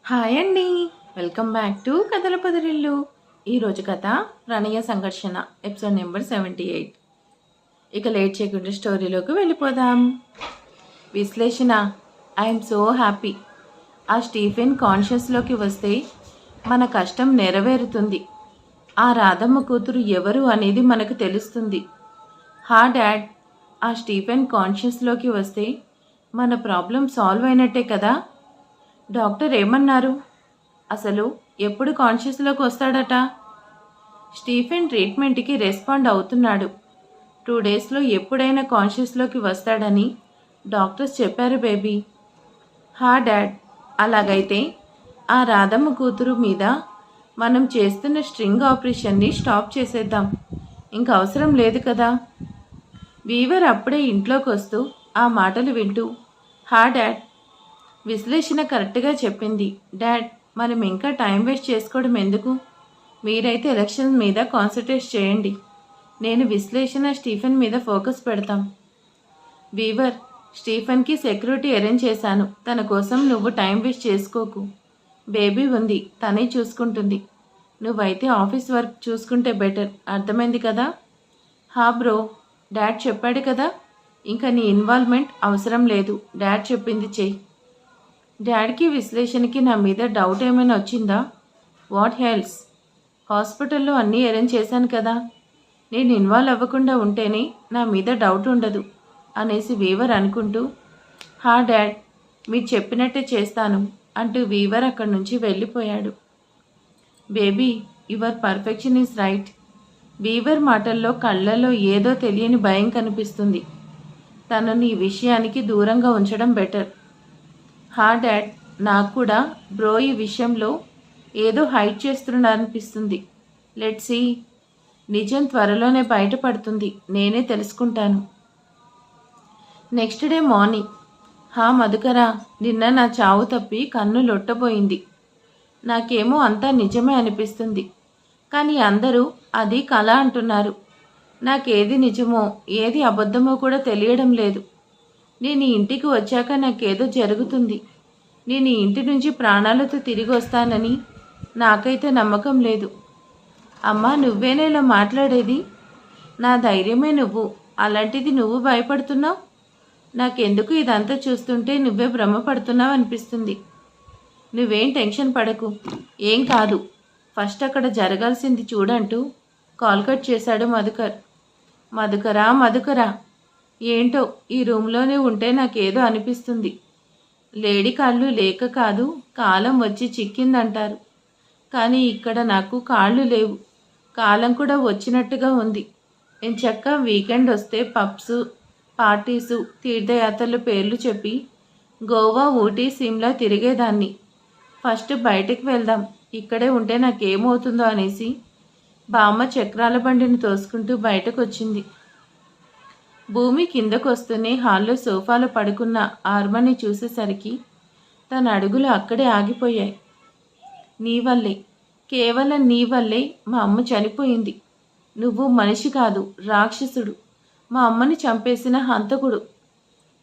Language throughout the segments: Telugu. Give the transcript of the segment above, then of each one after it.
హాయ్ అండి. వెల్కమ్ బ్యాక్ టు కథల పొదరిల్లు. ఈరోజు కథ ప్రణయ సంఘర్షణ ఎపిసోడ్ నెంబర్ 78. ఇక లేట్ చేయకుండా స్టోరీలోకి వెళ్ళిపోదాం. విశ్లేషణ. I'm so happy. ఆ స్టీఫెన్ కాన్షియస్లోకి వస్తే మన కష్టం నెరవేరుతుంది. ఆ రాధమ్మ కూతురు ఎవరు అనేది మనకు తెలుస్తుంది. హా డాడ్, ఆ స్టీఫెన్ కాన్షియస్లోకి వస్తే మన ప్రాబ్లం సాల్వ్ అయినట్టే కదా. డాక్టర్ ఏమన్నారు? అసలు ఎప్పుడు కాన్షియస్లోకి వస్తాడట? స్టీఫెన్ ట్రీట్మెంట్కి రెస్పాండ్ అవుతున్నాడు. 2 డేస్లో ఎప్పుడైనా కాన్షియస్లోకి వస్తాడని డాక్టర్స్ చెప్పారు బేబీ. హా డాడ్, అలాగైతే ఆ రాధమ్మ కూతురు మీద మనం చేస్తున్న స్ట్రింగ్ ఆపరేషన్ని స్టాప్ చేసేద్దాం. ఇంక అవసరం లేదు కదా. వీవర్ అప్పుడే ఇంట్లోకి వస్తూ ఆ మాటలు వింటూ, హా డాడ్, విశ్లేషణ కరెక్ట్గా చెప్పింది డాడ్. మనం ఇంకా టైం వేస్ట్ చేసుకోవడం ఎందుకు? మీరైతే ఎలక్షన్ మీద కాన్సన్ట్రేట్ చేయండి. నేను విశ్లేషణ స్టీఫెన్ మీద ఫోకస్ పెడతాం. వీవర్, స్టీఫెన్కి సెక్యూరిటీ అరేంజ్ చేశాను. తన కోసం నువ్వు టైం వేస్ట్ చేసుకోకు. బేబీ ఉంది, తనే చూసుకుంటుంది. నువ్వైతే ఆఫీస్ వర్క్ చూసుకుంటే బెటర్. అర్థమైంది కదా? హా బ్రో, డాడ్ చెప్పాడు కదా. ఇంకా నీ ఇన్వాల్వ్మెంట్ అవసరం లేదు. డాడ్ చెప్పింది చెయ్యి. డాడ్కి విశ్లేషణకి నా మీద డౌట్ ఏమైనా వచ్చిందా? వాట్ హెల్స్? హాస్పిటల్లో అన్నీ అరేంజ్ చేశాను కదా. నేను ఇన్వాల్వ్ అవ్వకుండా ఉంటేనే నా మీద డౌట్ ఉండదు అనేసి వీవర్ అనుకుంటూ, హా డాడ్, మీరు చెప్పినట్టే చేస్తాను అంటూ వీవర్ అక్కడి నుంచి వెళ్ళిపోయాడు. Baby, your perfection is right. Weaver మాటల్లో కళ్ళల్లో ఏదో తెలియని భయం కనిపిస్తుంది. తనని ఈ విషయానికి దూరంగా ఉంచడం బెటర్. హా డాడ్, నాకు కూడా బ్రో ఈ విషయంలో ఏదో హైడ్ చేస్తున్నాడనిపిస్తుంది. Let's see. నిజం త్వరలోనే బయటపడుతుంది. నేనే తెలుసుకుంటాను. Next day morning. హా మధుకరా, నిన్న నా చావు తప్పి కన్ను లొట్టబోయింది. నాకేమో అంతా నిజమే అనిపిస్తుంది. కానీ అందరూ అది కళ అంటున్నారు. నాకేది నిజమో ఏది అబద్ధమో కూడా తెలియడం లేదు. నేను ఈ ఇంటికి వచ్చాక నాకేదో జరుగుతుంది. నేను ఈ ఇంటి నుంచి ప్రాణాలతో తిరిగి వస్తానని నాకైతే నమ్మకం లేదు. అమ్మా, నువ్వేనా ఇలా మాట్లాడేది? నా ధైర్యమే నువ్వు. అలాంటిది నువ్వు భయపడుతున్నావు. నాకెందుకు ఇదంతా చూస్తుంటే నువ్వే భ్రమపడుతున్నావు అనిపిస్తుంది. నువ్వేం టెన్షన్ పడకు. ఏం కాదు. ఫస్ట్ అక్కడ జరగాల్సింది చూడంటూ కాల్ కట్ చేశాడు మధుకర్. మధుకరా, ఏంటో ఈ రూమ్లోనే ఉంటే నాకేదో అనిపిస్తుంది. లేడి కాళ్ళు లేక కాదు, కాలం వచ్చి చిక్కిందంటారు. కానీ ఇక్కడ నాకు కాళ్ళు లేవు. కాలం కూడా వచ్చినట్టుగా ఉంది. ఎంచక్కా వీకెండ్ వస్తే పబ్స్, పార్టీసు, తీర్థయాత్రల పేర్లు చెప్పి గోవా, ఊటీ, సిమ్లా తిరిగేదాన్ని. ఫస్ట్ బయటికి వెళ్దాం. ఇక్కడే ఉంటే నాకేమవుతుందో అనేసి బామ్మ చక్రాల బండిని తోసుకుంటూ బయటకు వచ్చింది. భూమి కిందకు వస్తూనే హాల్లో సోఫాలో పడుకున్న ఆర్మని చూసేసరికి తన అడుగులు అక్కడే ఆగిపోయాయి. నీ వల్లే, కేవలం నీ వల్లే మా అమ్మ చనిపోయింది. నువ్వు మనిషి కాదు, రాక్షసుడు. మా అమ్మని చంపేసిన హంతకుడు.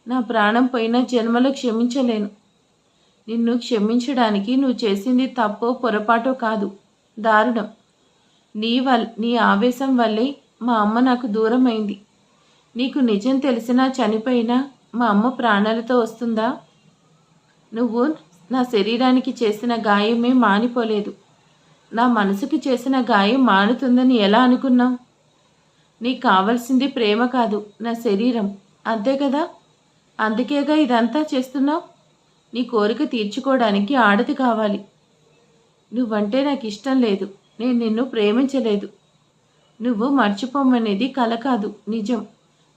నా ప్రాణం పోయిన జన్మలో క్షమించలేను. నిన్ను క్షమించడానికి నువ్వు చేసింది తప్పో పొరపాటో కాదు, దారుణం. నీ ఆవేశం వల్లే మా అమ్మ నాకు దూరం అయింది. నీకు నిజం తెలిసినా చనిపోయినా మా అమ్మ ప్రాణాలతో వస్తుందా? నువ్వు నా శరీరానికి చేసిన గాయమే మానిపోలేదు. నా మనసుకి చేసిన గాయం మానుతుందని ఎలా అనుకున్నావు? నీకు కావాల్సింది ప్రేమ కాదు, నా శరీరం. అంతే కదా. అందుకేగా ఇదంతా చేస్తున్నావు. నీ కోరిక తీర్చుకోవడానికి ఆడది కావాలి. నువ్వంటే నాకు ఇష్టం లేదు. నేను నిన్ను ప్రేమించలేదు. నువ్వు మర్చిపోమనేది కల కాదు, నిజం.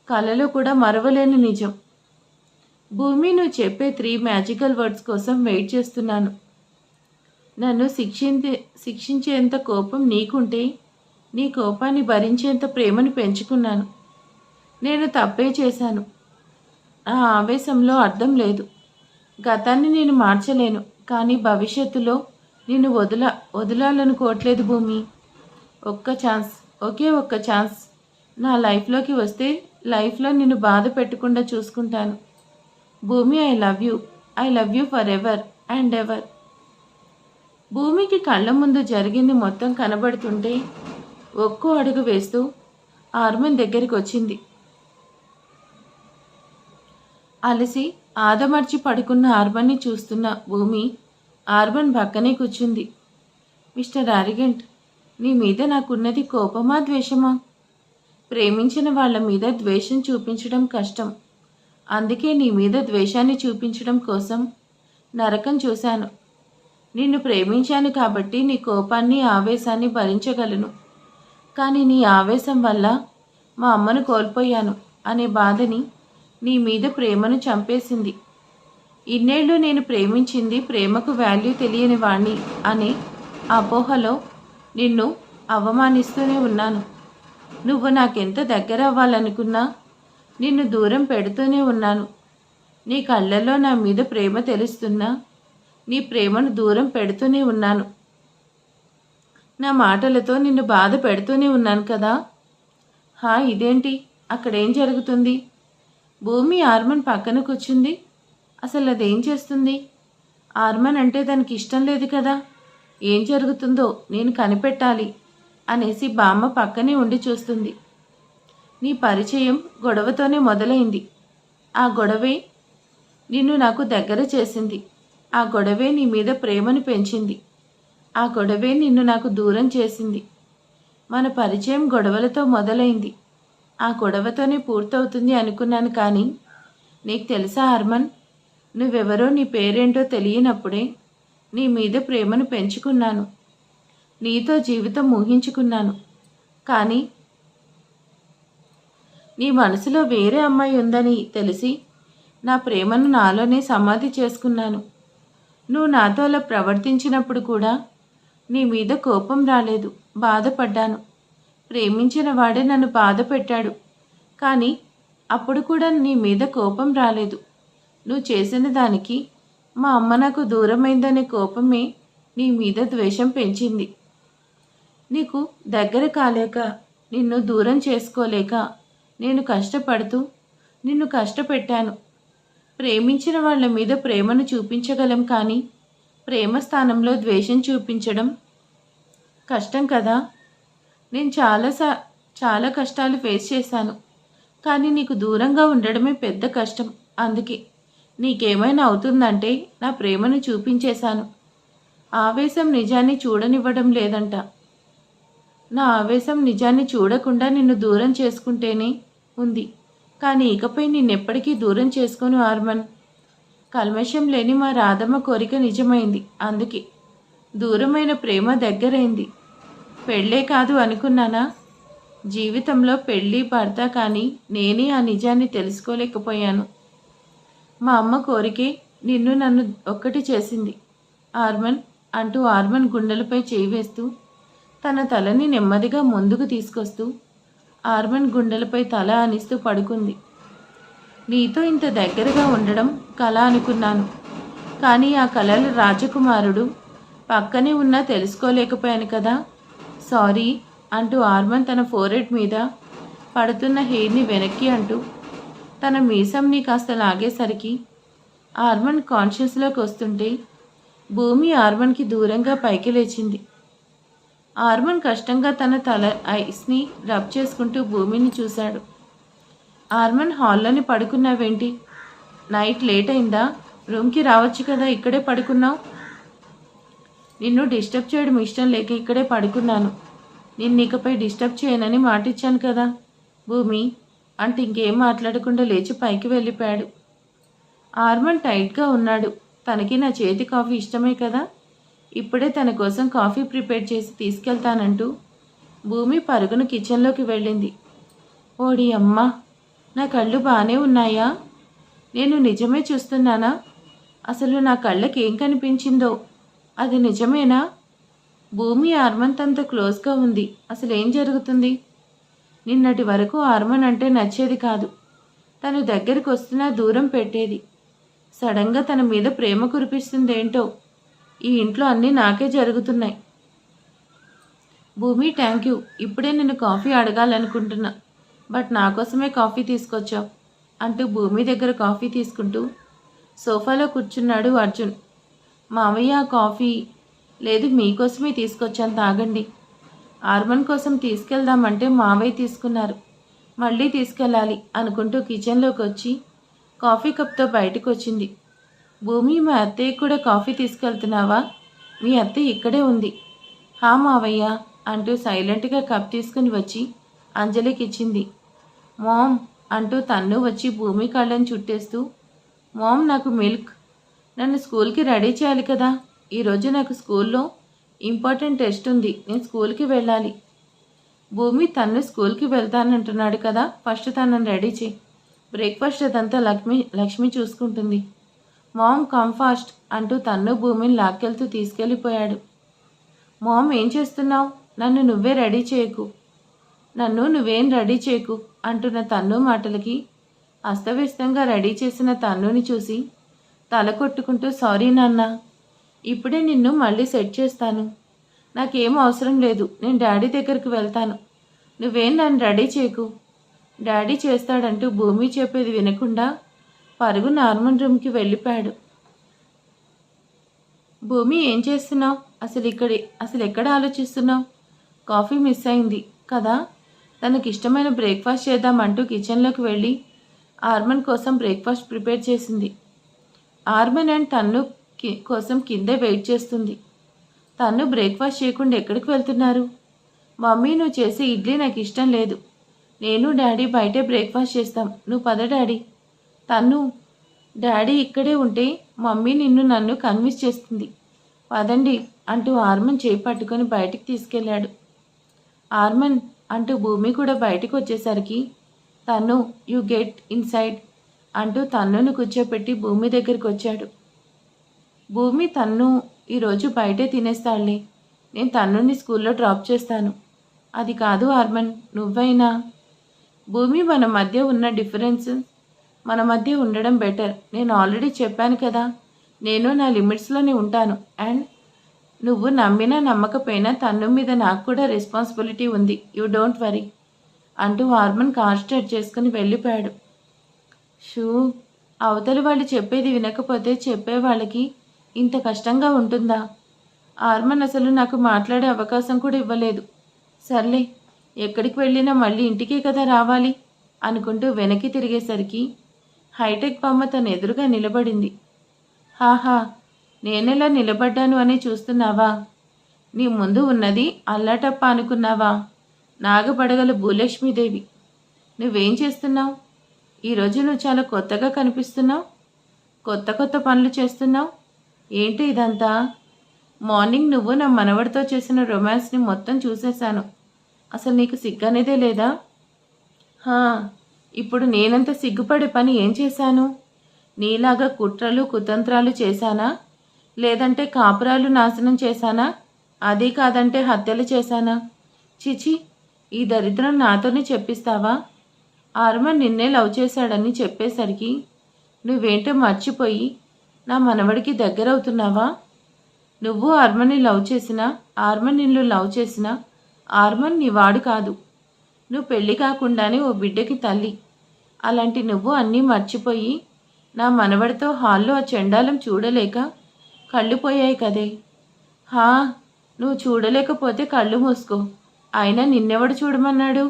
కలలో కూడా మరవలేని నిజం. భూమి, నువ్వు చెప్పే 3 మ్యాజికల్ వర్డ్స్ కోసం వెయిట్ చేస్తున్నాను. నన్ను శిక్షించేంత కోపం నీకుంటే నీ కోపాన్ని భరించేంత ప్రేమను పెంచుకున్నాను. నేను తప్పే చేశాను. ఆ ఆవేశంలో అర్థం లేదు. గతాన్ని నేను మార్చలేను, కానీ భవిష్యత్తులో నిన్ను వదలాలనుకోవట్లేదు భూమి. ఒక్క ఛాన్స్, ఒకే ఒక్క ఛాన్స్ నా లైఫ్లోకి వస్తే లైఫ్లో నిన్ను బాధ పెట్టకుండా చూసుకుంటాను. భూమి, I love you for ever and ever. భూమికి కళ్ళ ముందు జరిగింది మొత్తం కనబడుతుంటే ఒక్కో అడుగు వేస్తూ ఆర్మన్ దగ్గరికి వచ్చింది. అలసి ఆదమర్చి పడుకున్న ఆర్మన్ని చూస్తున్న భూమి ఆర్మన్ పక్కనే కూర్చుంది. మిస్టర్ ఆరిగెంట్, నీ మీద నాకున్నది కోపమా ద్వేషమా? ప్రేమించిన వాళ్ళ మీద ద్వేషం చూపించడం కష్టం. అందుకే నీ మీద ద్వేషాన్ని చూపించడం కోసం నరకం చూశాను. నిన్ను ప్రేమించాను కాబట్టి నీ కోపాన్ని ఆవేశాన్ని భరించగలను. కానీ నీ ఆవేశం వల్ల మా అమ్మను కోల్పోయాను అనే బాధని నీ మీద ప్రేమను చంపేసింది. ఇన్నేళ్ళు నేను ప్రేమించింది ప్రేమకు వాల్యూ తెలియని వాణ్ణి అనే అపోహలో నిన్ను అవమానిస్తూనే ఉన్నాను. నువ్వు నాకెంత దగ్గర అవ్వాలనుకున్నా నిన్ను దూరం పెడుతూనే ఉన్నాను. నీ కళ్ళల్లో నా మీద ప్రేమ తెలుస్తున్నా నీ ప్రేమను దూరం పెడుతూనే ఉన్నాను. నా మాటలతో నిన్ను బాధ పెడుతూనే ఉన్నాను కదా. ఇదేంటి, అక్కడేం జరుగుతుంది? భూమి ఆర్మన్ పక్కన కూర్చుంది. అసలు అదేం చేస్తుంది? ఆర్మన్ అంటే దానికి ఇష్టం లేదు కదా. ఏం జరుగుతుందో నేను కనిపెట్టాలి అనేసి బామ్మ పక్కనే ఉండి చూస్తుంది. నీ పరిచయం గొడవతోనే మొదలైంది. ఆ గొడవే నిన్ను నాకు దగ్గర చేసింది. ఆ గొడవే నీ మీద ప్రేమను పెంచింది. ఆ గొడవే నిన్ను నాకు దూరం చేసింది. మన పరిచయం గొడవలతో మొదలైంది. ఆ గొడవతోనే పూర్తవుతుంది అనుకున్నాను. కానీ నీకు తెలుసా ఆర్మన్, నువ్వెవరో నీ పేరేంటో తెలియనప్పుడే నీ మీద ప్రేమను పెంచుకున్నాను. నీతో జీవితం ఊహించుకున్నాను. కానీ నీ మనసులో వేరే అమ్మాయి ఉందని తెలిసి నా ప్రేమను నాలోనే సమాధి చేసుకున్నాను. నువ్వు నాతో అలా ప్రవర్తించినప్పుడు కూడా నీ మీద కోపం రాలేదు, బాధపడ్డాను. ప్రేమించిన వాడే నన్ను బాధ పెట్టాడు. కానీ అప్పుడు కూడా నీ మీద కోపం రాలేదు. నువ్వు చేసిన దానికి మా అమ్మ నాకు దూరమైందనే కోపమే నీ మీద ద్వేషం పెంచింది. నీకు దగ్గర కాలేక, నిన్ను దూరం చేసుకోలేక నేను కష్టపడుతూ నిన్ను కష్టపెట్టాను. ప్రేమించిన వాళ్ళ మీద ప్రేమను చూపించగలం, కానీ ప్రేమ స్థానంలో ద్వేషం చూపించడం కష్టం కదా. నేను చాలా కష్టాలు ఫేస్ చేశాను. కానీ నీకు దూరంగా ఉండడమే పెద్ద కష్టం. అందుకే నీకేమైనా అవుతుందంటే నా ప్రేమను చూపించేశాను. ఆవేశం నిజాన్ని చూడనివ్వడం లేదంట. నా ఆవేశం నిజాన్ని చూడకుండా నిన్ను దూరం చేసుకుంటేనే ఉంది. కానీ ఇకపై నిన్నెప్పటికీ దూరం చేసుకోను ఆర్మన్. కల్మషం లేని మా రాధమ్మ కోరిక నిజమైంది. అందుకే దూరమైన ప్రేమ దగ్గరైంది. పెళ్ళే కాదు అనుకున్నానా? జీవితంలో పెళ్ళి, భర్త, కానీ నేనే ఆ నిజాన్ని తెలుసుకోలేకపోయాను. మా అమ్మ కోరికే నిన్ను నన్ను ఒక్కటి చేసింది ఆర్మన్ అంటూ ఆర్మన్ గుండెలపై చేయి వేస్తూ తన తలని నెమ్మదిగా ముందుకు తీసుకొస్తూ ఆర్మన్ గుండెలపై తల ఆనిస్తూ పడుకుంది. నీతో ఇంత దగ్గరగా ఉండడం కల అనుకున్నాను. కానీ ఆ కలల రాజకుమారుడు పక్కనే ఉన్నా తెలుసుకోలేకపోయాను కదా. సారీ అంటూ ఆర్మన్ తన ఫోరెడ్ మీద పడుతున్న హెయిర్ని వెనక్కి అంటూ తన మీసంని కాస్త లాగేసరికి ఆర్మన్ కాన్షియస్లోకి వస్తుంటే భూమి ఆర్మన్కి దూరంగా పైకి లేచింది. ఆర్మన్ కష్టంగా తన తల ఐస్ని రబ్ చేసుకుంటూ భూమిని చూశాడు. ఆర్మన్, హాల్లోని పడుకున్నావేంటి? నైట్ లేట్ అయిందా? రూమ్కి రావచ్చు కదా, ఇక్కడే పడుకున్నావు. నిన్ను డిస్టర్బ్ చేయడం ఇష్టం లేక ఇక్కడే పడుకున్నాను. నిన్ను ఇకపై డిస్టర్బ్ చేయనని మాటిచ్చాను కదా భూమి అంటే ఇంకేం మాట్లాడకుండా లేచి పైకి వెళ్ళిపోయాడు. ఆర్మన్ టైట్గా ఉన్నాడు. తనకి నా చేతి కాఫీ ఇష్టమే కదా, ఇప్పుడే తన కోసం కాఫీ ప్రిపేర్ చేసి తీసుకెళ్తానంటూ భూమి పరుగును కిచెన్లోకి వెళ్ళింది. ఓడి అమ్మ, నా కళ్ళు బాగానే ఉన్నాయా? నేను నిజమే చూస్తున్నానా? అసలు నా కళ్ళకి ఏం కనిపించిందో అది నిజమేనా? భూమి ఆర్మన్ తనతో క్లోజ్గా ఉంది. అసలు ఏం జరుగుతుంది? నిన్నటి వరకు ఆర్మన్ అంటే నచ్చేది కాదు. తను దగ్గరికి వస్తున్నా దూరం పెట్టేది. సడన్గా తన మీద ప్రేమ కురిపిస్తుందేంటో. ఈ ఇంట్లో అన్నీ నాకే జరుగుతున్నాయి. భూమి, థ్యాంక్ యూ. ఇప్పుడే నేను కాఫీ అడగాలనుకుంటున్నా, బట్ నా కోసమే కాఫీ తీసుకొచ్చావు అంటూ భూమి దగ్గర కాఫీ తీసుకుంటూ సోఫాలో కూర్చున్నాడు అర్జున్. మావయ్య, కాఫీ లేదు, మీకోసమే తీసుకొచ్చాను, తాగండి. ఆర్మన్ కోసం తీసుకెళ్దామంటే మావయ్య తీసుకున్నారు. మళ్ళీ తీసుకెళ్ళాలి అనుకుంటూ కిచెన్లోకి వచ్చి కాఫీ కప్తో బయటకు వచ్చింది. భూమి, మా అత్తయ్య కూడా కాఫీ తీసుకెళ్తున్నావా? మీ అత్తయ్య ఇక్కడే ఉంది. హా మావయ్య అంటూ సైలెంట్గా కప్ తీసుకుని వచ్చి అంజలికి ఇచ్చింది. మామ్ అంటూ తన్ను వచ్చి భూమి కళ్ళని చుట్టేస్తూ, మామ్ నాకు మిల్క్. నన్ను స్కూల్కి రెడీ చేయాలి కదా. ఈరోజు నాకు స్కూల్లో ఇంపార్టెంట్ టెస్ట్ ఉంది, నేను స్కూల్కి వెళ్ళాలి. భూమి, తన్ను స్కూల్కి వెళ్తానంటున్నాడు కదా, ఫస్ట్ తనని రెడీ చేయి. బ్రేక్ఫాస్ట్ అదంతా లక్ష్మి చూసుకుంటుంది. మామ్ కమ్ ఫాస్ట్ అంటూ తన్ను భూమిని లాక్కెళ్తూ తీసుకెళ్ళిపోయాడు. మామ్ ఏం చేస్తున్నావు? నన్ను నువ్వే రెడీ చేయకు, నన్ను నువ్వేం రెడీ చేయకు అంటున్న తన్ను మాటలకి అస్తవ్యస్తంగా రెడీ చేసిన తన్నుని చూసి తల కొట్టుకుంటూ, సారీ నాన్న, ఇప్పుడే నిన్ను మళ్ళీ సెట్ చేస్తాను. నాకేం అవసరం లేదు, నేను డాడీ దగ్గరికి వెళ్తాను. నువ్వేం నన్ను రెడీ చేయకు. డాడీ చేస్తాడంటూ భూమి చెప్పేది వినకుండా పరుగు నార్మల్ రూమ్కి వెళ్ళిపోయాడు. భూమి, ఏం చేస్తున్నావు? అసలు ఎక్కడ ఆలోచిస్తున్నావు? కాఫీ మిస్ అయింది కదా. తనకిష్టమైన బ్రేక్ఫాస్ట్ చేద్దామంటూ కిచెన్లోకి వెళ్ళి ఆర్మన్ కోసం బ్రేక్ఫాస్ట్ ప్రిపేర్ చేసింది. ఆర్మన్ అండ్ తన్ను కోసం కిందే వెయిట్ చేస్తుంది. తన్ను బ్రేక్ఫాస్ట్ చేయకుండా ఎక్కడికి వెళ్తున్నారు? మమ్మీ, నువ్వు చేసే ఇడ్లీ నాకు ఇష్టం లేదు. నేను డాడీ బయటే బ్రేక్ఫాస్ట్ చేస్తాం, నువ్వు పద డాడీ. తన్ను, డాడీ ఇక్కడే ఉంటే మమ్మీ నన్ను కన్విన్స్ చేస్తుంది, పదండి అంటూ ఆర్మన్ చేయి పట్టుకొని బయటికి తీసుకెళ్ళాడు. ఆర్మన్ అంటూ భూమి కూడా బయటకు వచ్చేసరికి తన్ను, యు గెట్ ఇన్సైడ్ అంటూ తన్నును కూర్చోపెట్టి భూమి దగ్గరికి వచ్చాడు. భూమి, తన్ను ఈరోజు బయటే తినేస్తాడులే, నేను తన్నుని స్కూల్లో డ్రాప్ చేస్తాను. అది కాదు ఆర్మన్, నువ్వైనా. భూమి, మన మధ్య ఉన్న డిఫరెన్స్ మన మధ్య ఉండడం బెటర్. నేను ఆల్రెడీ చెప్పాను కదా, నేను నా లిమిట్స్లోనే ఉంటాను. అండ్ నువ్వు నమ్మినా నమ్మకపోయినా తన్ను మీద నాకు కూడా రెస్పాన్సిబిలిటీ ఉంది. యూ డోంట్ వరీ అంటూ ఆర్మన్ కార్ స్టార్ట్ చేసుకుని వెళ్ళిపోయాడు. అవతలి వాళ్ళు చెప్పేది వినకపోతే చెప్పే వాళ్ళకి ఇంత కష్టంగా ఉంటుందా? ఆర్మన్ అసలు నాకు మాట్లాడే అవకాశం కూడా ఇవ్వలేదు. సర్లే, ఎక్కడికి వెళ్ళినా మళ్ళీ ఇంటికే కదా రావాలి అనుకుంటూ వెనక్కి తిరిగేసరికి హైటెక్ బొమ్మ తన ఎదురుగా నిలబడింది. హాహా, నేనెలా నిలబడ్డాను అని చూస్తున్నావా? నీ ముందు ఉన్నది అల్లాటప్ప అనుకున్నావా? నాగపడగల భూలక్ష్మీదేవి. నువ్వేం చేస్తున్నావు? ఈరోజు నువ్వు చాలా కొత్తగా కనిపిస్తున్నావు. కొత్త కొత్త పనులు చేస్తున్నావు. ఏంటి ఇదంతా? మార్నింగ్ నువ్వు నా మనవడితో చేసిన రొమాన్స్ని మొత్తం చూసేశాను. అసలు నీకు సిగ్గనేదే లేదా? ఇప్పుడు నేనంత సిగ్గుపడే పని ఏం చేశాను? నీలాగా కుట్రలు కుతంత్రాలు చేశానా? లేదంటే కాపురాలు నాశనం చేశానా? అది కాదంటే హత్యలు చేశానా? చిచి, ఈ దరిద్రం నాతోనే చెప్పిస్తావా? ఆర్మన్ నిన్నే లవ్ చేశాడని చెప్పేసరికి నువ్వేంటో మర్చిపోయి నా మనవడికి దగ్గరవుతున్నావా? నువ్వు ఆర్మన్ని లవ్ చేసినా, ఆర్మన్ నిన్ను లవ్ చేసినా ఆర్మన్ నీ వాడు కాదు. నువ్వు పెళ్లి కాకుండానే ఓ బిడ్డకి తల్లి. అలాంటి నువ్వు అన్నీ మర్చిపోయి నా మనవడితో హాల్లో ఆ చెండాలం చూడలేక కళ్ళు పోయాయి కదే. నువ్వు చూడలేకపోతే కళ్ళు మూసుకో. అయినా నిన్నెవడు చూడమన్నాడు?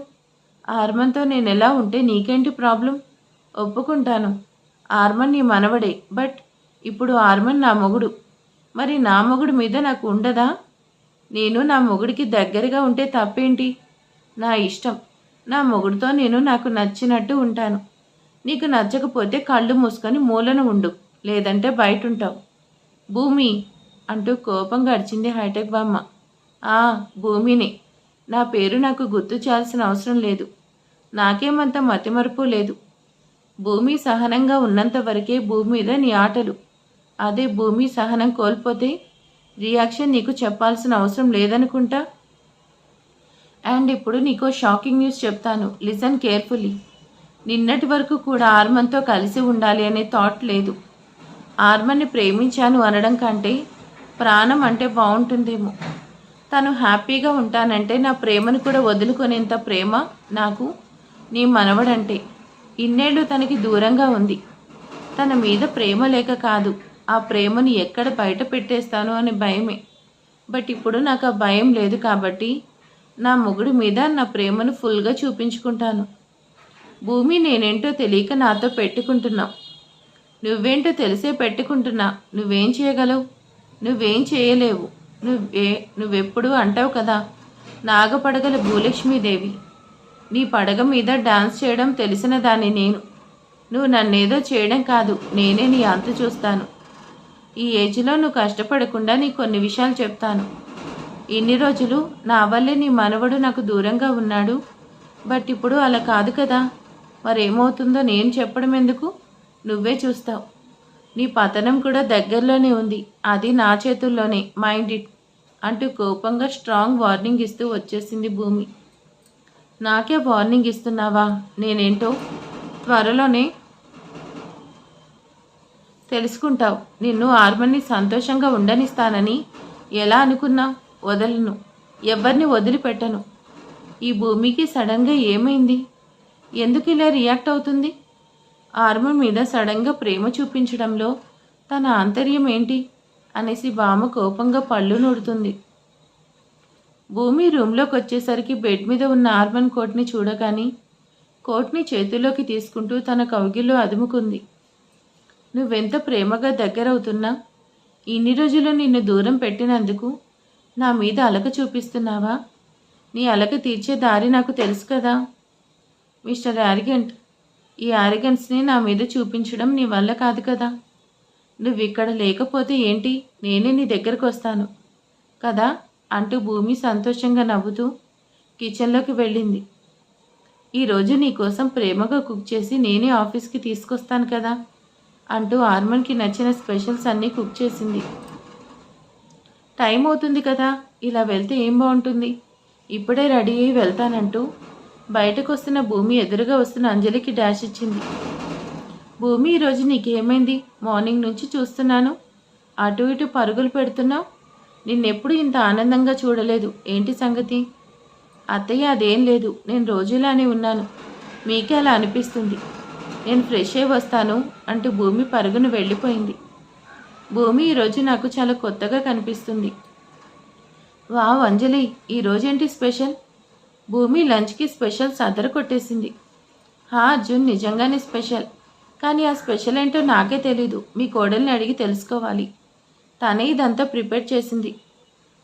ఆర్మన్తో నేను ఎలా ఉంటే నీకేంటి ప్రాబ్లం? ఒప్పుకుంటాను, ఆర్మన్ నీ మనవడే. బట్ ఇప్పుడు ఆర్మన్ నా మొగుడు. మరి నా మొగుడు మీద నాకు ఉండదా? నేను నా మొగుడికి దగ్గరగా ఉంటే తప్పేంటి? నా ఇష్టం. నా మొగుడితో నేను నాకు నచ్చినట్టు ఉంటాను. నీకు నచ్చకపోతే కళ్ళు మూసుకొని మూలన ఉండు, లేదంటే బయట ఉంటావు. భూమి అంటూ కోపంగా అరిచింది హైటెక్ బామ్మ. భూమిని. నా పేరు నాకు గుర్తు చేయాల్సిన అవసరం లేదు. నాకేమంత మతిమరుపు లేదు. భూమి సహనంగా ఉన్నంత వరకే భూమి మీద నీ ఆటలు. అదే భూమి సహనం కోల్పోతే రియాక్షన్ నీకు చెప్పాల్సిన అవసరం లేదనుకుంటా. అండ్ ఇప్పుడు నీకో షాకింగ్ న్యూస్ చెప్తాను, లిసన్ కేర్ఫుల్లీ. నిన్నటి వరకు కూడా ఆర్మన్తో కలిసి ఉండాలి అనే థాట్ లేదు. ఆర్మన్ని ప్రేమించాను అనడం కంటే ప్రాణం అంటే బాగుంటుందేమో. తను హ్యాపీగా ఉంటానంటే నా ప్రేమను కూడా వదులుకునేంత ప్రేమ నాకు నీ మనవడంటే. ఇన్నేళ్ళు తనకి దూరంగా ఉంది. తన మీద ప్రేమ లేక కాదు, ఆ ప్రేమని ఎక్కడ బయట పెట్టేస్తాను అనే భయమే. బట్ ఇప్పుడు నాకు ఆ భయం లేదు కాబట్టి నా మొగుడి మీద నా ప్రేమను ఫుల్గా చూపించుకుంటాను. భూమి నేనేంటో తెలియక నాతో పెట్టుకుంటున్నావు. నువ్వేంటో తెలిసే పెట్టుకుంటున్నా. నువ్వేం చేయగలవు? నువ్వేం చేయలేవు. నువ్వెప్పుడు అంటావు కదా, నాగపడగల భూలక్ష్మీదేవి. నీ పడగ మీద డాన్స్ చేయడం తెలిసిన దాన్ని నేను. నువ్వు నన్నేదో చేయడం కాదు, నేనే నీ అంతు చూస్తాను. ఈ ఏజ్లో నువ్వు కష్టపడకుండా నీ కొన్ని విషయాలు చెప్తాను. ఇన్ని రోజులు నా వల్లే నీ మనవడు నాకు దూరంగా ఉన్నాడు. బట్ ఇప్పుడు అలా కాదు కదా. మరేమవుతుందో నేను చెప్పడం ఎందుకు? నువ్వే చూస్తావు. నీ పతనం కూడా దగ్గరలోనే ఉంది. అది నా చేతుల్లోనే. మైండ్ ఇట్ అంటూ కోపంగా స్ట్రాంగ్ వార్నింగ్ ఇస్తూ వచ్చేసింది భూమి. నాకే వార్నింగ్ ఇస్తున్నావా? నేనేంటో త్వరలోనే తెలుసుకుంటావు. నిన్ను ఆర్మన్ని సంతోషంగా ఉండనిస్తానని ఎలా అనుకున్నావు? వదలను. ఎవరిని వదిలిపెట్టను. ఈ భూమికి సడన్గా ఏమైంది? ఎందుకు ఇలా రియాక్ట్ అవుతుంది? ఆర్మన్ మీద సడన్గా ప్రేమ చూపించడంలో తన ఆంతర్యం ఏంటి అనేసి బామ్మ కోపంగా పళ్ళు నూడుతుంది. భూమి రూమ్లోకి వచ్చేసరికి బెడ్ మీద ఉన్న ఆర్మన్ కోట్ని చూడగాని కోట్ని చేతిలోకి తీసుకుంటూ తన కౌగిల్లో అదుముకుంది. నువ్వెంత ప్రేమగా దగ్గరవుతున్నా ఇన్ని రోజులు నిన్ను దూరం పెట్టినందుకు నా మీద అలక చూపిస్తున్నావా? నీ అలక తీర్చే దారి నాకు తెలుసు కదా. మిస్టర్ యారిగెంట్, ఈ యారిగెన్స్ని నా మీద చూపించడం నీ వల్ల కాదు కదా. నువ్వు ఇక్కడ లేకపోతే ఏంటి, నేనే నీ దగ్గరకు వస్తాను కదా అంటూ భూమి సంతోషంగా నవ్వుతూ కిచెన్లోకి వెళ్ళింది. ఈరోజు నీకోసం ప్రేమగా కుక్ చేసి నేనే ఆఫీస్కి తీసుకొస్తాను కదా అంటూ ఆర్మన్కి నచ్చిన స్పెషల్స్ అన్నీ కుక్ చేసింది. టైం అవుతుంది కదా, ఇలా వెళ్తే ఏం బాగుంటుంది, ఇప్పుడే రెడీ అయ్యి వెళ్తానంటూ బయటకు వస్తున్న భూమి ఎదురుగా వస్తున్న అంజలికి డాష్ ఇచ్చింది. భూమి, ఈరోజు నీకేమైంది? మార్నింగ్ నుంచి చూస్తున్నాను, అటు ఇటు పరుగులు పెడుతున్నావు. నిన్నెప్పుడు ఇంత ఆనందంగా చూడలేదు. ఏంటి సంగతి? అత్తయ్య, అదేం లేదు. నేను రోజులానే ఉన్నాను. మీకే అలా అనిపిస్తుంది. నేను ఫ్రెష్ అయి వస్తాను అంటూ భూమి పరుగును వెళ్ళిపోయింది. భూమి, ఈరోజు నాకు చాలా కొత్తగా కనిపిస్తుంది. వావ్ అంజలి, ఈరోజేంటి స్పెషల్? భూమి లంచ్కి స్పెషల్ సదర కొట్టేసింది. అర్జున్, నిజంగానే స్పెషల్. కానీ ఆ స్పెషల్ ఏంటో నాకే తెలీదు. మీ కోడల్ని అడిగి తెలుసుకోవాలి. తనే ఇదంతా ప్రిపేర్ చేసింది.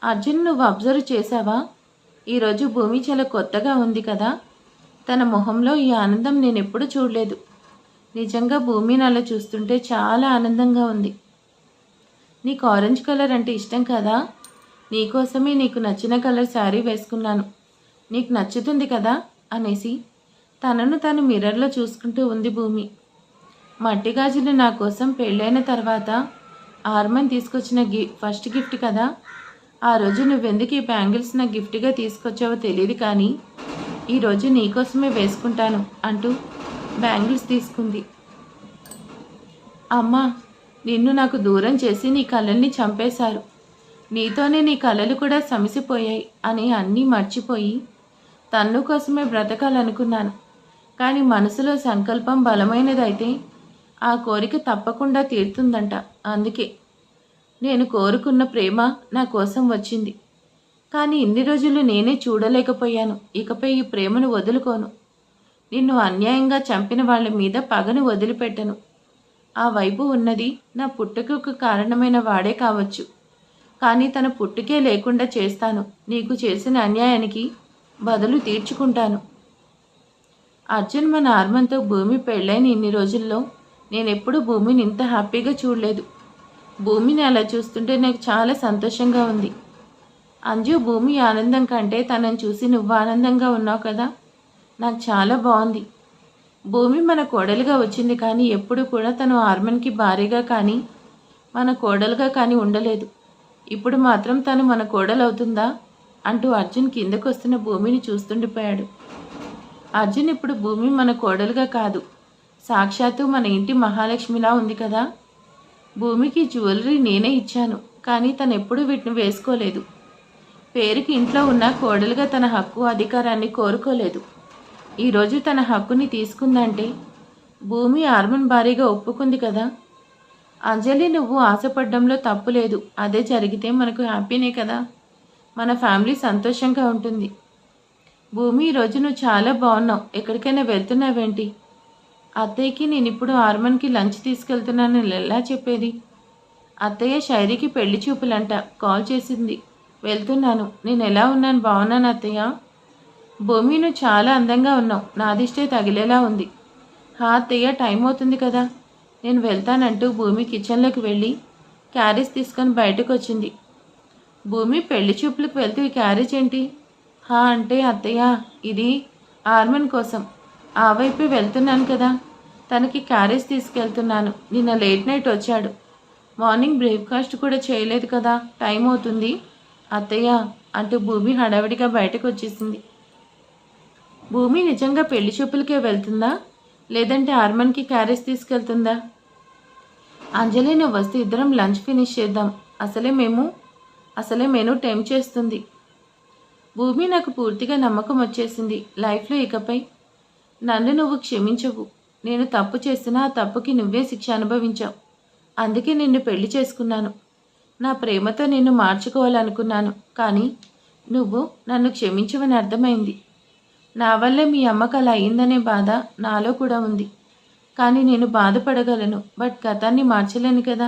అర్జున్, నువ్వు అబ్జర్వ్ చేశావా? ఈరోజు భూమి చాలా కొత్తగా ఉంది కదా. తన మొహంలో ఈ ఆనందం నేను ఎప్పుడూ చూడలేదు. నిజంగా భూమిని అలా చూస్తుంటే చాలా ఆనందంగా ఉంది. నీకు ఆరెంజ్ కలర్ అంటే ఇష్టం కదా. నీకోసమే నీకు నచ్చిన కలర్ శారీ వేసుకున్నాను. నీకు నచ్చుతుంది కదా అనేసి తనను తను మిర్రర్లో చూసుకుంటూ ఉంది భూమి. మట్టి గాజులు నా కోసం పెళ్ళైన తర్వాత ఆర్మన్ తీసుకొచ్చిన ఫస్ట్ గిఫ్ట్ కదా. ఆ రోజు నువ్వెందుకు ఈ బ్యాంగిల్స్ నా గిఫ్ట్గా తీసుకొచ్చావో తెలియదు, కానీ ఈరోజు నీకోసమే వేసుకుంటాను అంటూ బ్యాంగిల్స్ తీసుకుంది. అమ్మా, నిన్ను నాకు దూరం చేసి నీ కళల్ని చంపేశారు. నీతోనే నీ కళలు కూడా సమసిపోయాయి అని అన్నీ మర్చిపోయి తన్ను కోసమే బ్రతకాలనుకున్నాను. కానీ మనసులో సంకల్పం బలమైనదైతే ఆ కోరిక తప్పకుండా తీరుతుందంట. అందుకే నేను కోరుకున్న ప్రేమ నా కోసం వచ్చింది. కానీ ఇన్ని రోజులు నేనే చూడలేకపోయాను. ఇకపై ఈ ప్రేమను వదులుకోను. నిన్ను అన్యాయంగా చంపిన వాళ్ళ మీద పగను వదిలిపెట్టను. ఆ వైపు ఉన్నది నా పుట్టుకకు కారణమైన వాడే కావచ్చు, కానీ తన పుట్టుకే లేకుండా చేస్తాను. నీకు చేసిన అన్యాయానికి బదులు తీర్చుకుంటాను. అర్జున్, మన ఆర్మన్తో భూమి పెళ్ళైన ఇన్ని రోజుల్లో నేనెప్పుడు భూమిని ఇంత హ్యాపీగా చూడలేదు. భూమిని అలా చూస్తుంటే నాకు చాలా సంతోషంగా ఉంది. అంజు, భూమి ఆనందం కంటే తనని చూసి నువ్వు ఆనందంగా ఉన్నావు కదా, నాకు చాలా బాగుంది. భూమి మన కోడలుగా వచ్చింది, కానీ ఎప్పుడు కూడా తను ఆర్మన్కి భార్యగా కానీ మన కోడలుగా కానీ ఉండలేదు. ఇప్పుడు మాత్రం తను మన కోడలు అవుతుందా అంటూ అర్జున్ కిందకు వస్తున్న భూమిని చూస్తుండిపోయాడు. అర్జున్, ఇప్పుడు భూమి మన కోడలుగా కాదు, సాక్షాత్తు మన ఇంటి మహాలక్ష్మిలా ఉంది కదా. భూమికి జ్యువెలరీ నేనే ఇచ్చాను, కానీ తను ఎప్పుడూ వీటిని వేసుకోలేదు. పేరుకి ఇంట్లో ఉన్న కోడలుగా తన హక్కు అధికారాన్ని కోరుకోలేదు. ఈరోజు తన హక్కుని తీసుకుందంటే భూమి ఆర్మన్ భారీగా ఒప్పుకుంది కదా. అంజలి, నువ్వు ఆశపడ్డంలో తప్పు లేదు. అదే జరిగితే మనకు హ్యాపీనే కదా. మన ఫ్యామిలీ సంతోషంగా ఉంటుంది. భూమి, ఈరోజు నువ్వు చాలా బాగున్నావు. ఎక్కడికైనా వెళ్తున్నావేంటి? అత్తయ్యకి నేను ఇప్పుడు ఆర్మన్కి లంచ్ తీసుకెళ్తున్నానని ఎలా చెప్పేది? అత్తయ్య శైరికి పెళ్లి చూపులంట, కాల్ చేసింది. వెళ్తున్నాను. నేను ఎలా ఉన్నాను? బాగున్నాను అత్తయ్య. భూమి, నువ్వు చాలా అందంగా ఉన్నావు. నాదిష్టే తగిలేలా ఉంది. హా అత్తయ్య, టైం అవుతుంది కదా. నేను వెళ్తానంటూ భూమి కిచెన్లోకి వెళ్ళి క్యారేజ్ తీసుకొని బయటకు వచ్చింది. భూమి, పెళ్లి చూపులకు వెళ్తూ ఈ క్యారేజ్ ఏంటి? హా అంటే అత్తయ్య, ఇది ఆర్మన్ కోసం. ఆ వైపే వెళ్తున్నాను కదా, తనకి క్యారేజ్ తీసుకెళ్తున్నాను. నిన్న లేట్ నైట్ వచ్చాడు. మార్నింగ్ బ్రేక్ఫాస్ట్ కూడా చేయలేదు కదా, టైం అవుతుంది అత్తయ్య అంటూ భూమి హడావిడిగా బయటకు వచ్చేసింది. భూమి నిజంగా పెళ్లి చూపులకే వెళ్తుందా, లేదంటే ఆర్మన్కి క్యారేజ్ తీసుకెళ్తుందా? అంజలి, నువ్వు వస్తే ఇద్దరం లంచ్ ఫినిష్ చేద్దాం. అసలే మెనూ టెంప్ట్ చేస్తుంది. భూమి, నాకు పూర్తిగా నమ్మకం వచ్చేసింది. లైఫ్లో ఇకపై నన్ను నువ్వు క్షమించవు. నేను తప్పు చేసినా ఆ తప్పుకి నువ్వే శిక్ష అనుభవించావు. అందుకే నిన్ను పెళ్లి చేసుకున్నాను. నా ప్రేమతో నిన్ను మార్చుకోవాలనుకున్నాను, కానీ నువ్వు నన్ను క్షమించవని అర్థమైంది. నా వల్లే మీ అమ్మకు అలా అయిందనే బాధ నాలో కూడా ఉంది. కానీ నేను బాధపడగలను, బట్ గతాన్ని మార్చలేను కదా.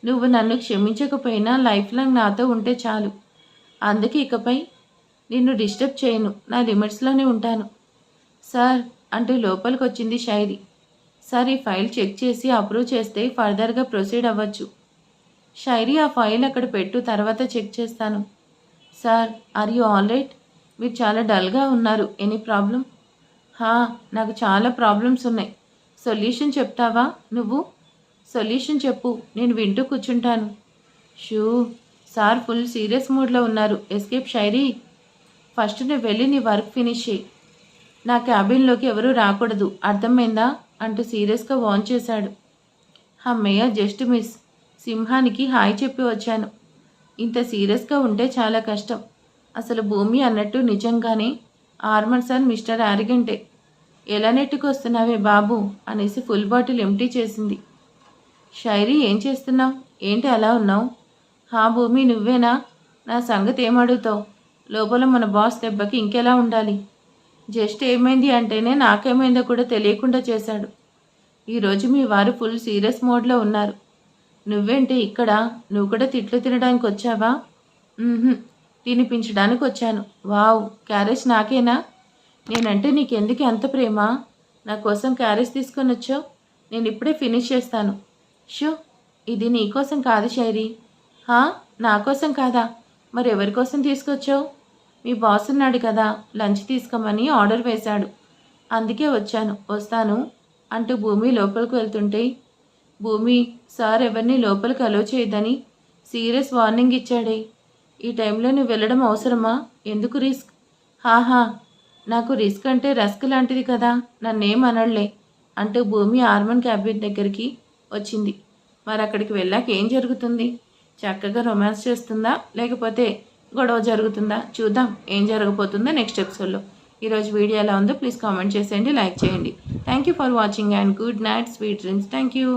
నువ్వు నన్ను క్షమించకపోయినా లైఫ్ లాంగ్ నాతో ఉంటే చాలు. అందుకే ఇకపై నిన్ను డిస్టర్బ్ చేయను. నా లిమిట్స్లోనే ఉంటాను. సార్ అంటూ లోపలికి వచ్చింది శైలి. సార్, ఈ ఫైల్ చెక్ చేసి అప్రూవ్ చేస్తే ఫర్దర్గా ప్రొసీడ్ అవ్వచ్చు. శైలి, ఆ ఫైల్ అక్కడ పెట్టు, తర్వాత చెక్ చేస్తాను. Sir, are you all right? మీరు చాలా డల్గా ఉన్నారు. Any problem? నాకు చాలా ప్రాబ్లమ్స్ ఉన్నాయి. సొల్యూషన్ చెప్తావా నువ్వు? సొల్యూషన్ చెప్పు, నేను వింటూ కూర్చుంటాను. షూ, సార్ ఫుల్ సీరియస్ మూడ్లో ఉన్నారు. ఎస్కేప్ శైలి. ఫస్ట్ నువ్వు వెళ్ళి నీ వర్క్ ఫినిష్ చేయి. నా క్యాబిన్లోకి ఎవరూ రాకూడదు, అర్థమైందా అంటూ సీరియస్గా వార్న్ చేశాడు. అమ్మయ్య, జస్ట్ మిస్. సింహానికి హాయ్ చెప్పి వచ్చాను. ఇంత సీరియస్గా ఉంటే చాలా కష్టం. అసలు భూమి అన్నట్టు నిజంగానే ఆర్మన్ సార్ మిస్టర్ యారిగెంటే. ఎలా నెట్టుకొస్తున్నావే బాబు అనేసి ఫుల్ బాటిల్ ఎంటీ చేసింది. శైలి, ఏం చేస్తున్నావు? ఏంటి అలా ఉన్నావు? భూమి, నువ్వేనా? నా సంగతి ఏమడుగుతావు? లోపల మన బాస్ దెబ్బకి ఇంకెలా ఉండాలి? జస్ట్ ఏమైంది అంటేనే నాకేమైందో కూడా తెలియకుండా చేశాడు. ఈరోజు మీ వారు ఫుల్ సీరియస్ మోడ్లో ఉన్నారు. నువ్వేంటి ఇక్కడ? నువ్వు కూడా తిట్లు తినడానికి వచ్చావా? తినిపించడానికి వచ్చాను. వావ్, క్యారేజ్ నాకేనా? నేనంటే నీకెందుకు అంత ప్రేమ? నా కోసం క్యారేజ్ తీసుకొని వచ్చావు. నేను ఇప్పుడే ఫినిష్ చేస్తాను. షూ, ఇది నీకోసం కాదు శైలి. నా కోసం కాదా? మరి ఎవరి కోసం తీసుకొచ్చావు? మీ బాస్ ఉన్నాడు కదా, లంచ్ తీసుకోమని ఆర్డర్ వేశాడు. అందుకే వస్తాను అంటూ భూమి లోపలికి వెళ్తుంటే, భూమి, సార్ ఎవరిని లోపలికి అలో చేయదని సీరియస్ వార్నింగ్ ఇచ్చాడే. ఈ టైంలో నువ్వు వెళ్ళడం అవసరమా? ఎందుకు రిస్క్? నాకు రిస్క్ అంటే రస్క్ లాంటిది కదా, నన్నేం అనళ్లే అంటూ భూమి ఆర్మన్ క్యాబిన్ దగ్గరికి వచ్చింది. మరి అక్కడికి వెళ్ళాక ఏం జరుగుతుంది? చక్కగా రొమాన్స్ చేస్తుందా, లేకపోతే గొడవ జరుగుతుందా? చూద్దాం ఏం జరగబోతుందో నెక్స్ట్ ఎపిసోడ్లో. ఈరోజు వీడియో ఎలా ఉందో ప్లీజ్ కామెంట్ చేసేయండి, లైక్ చేయండి. Thank you for watching and good night, sweet dreams. Thank you.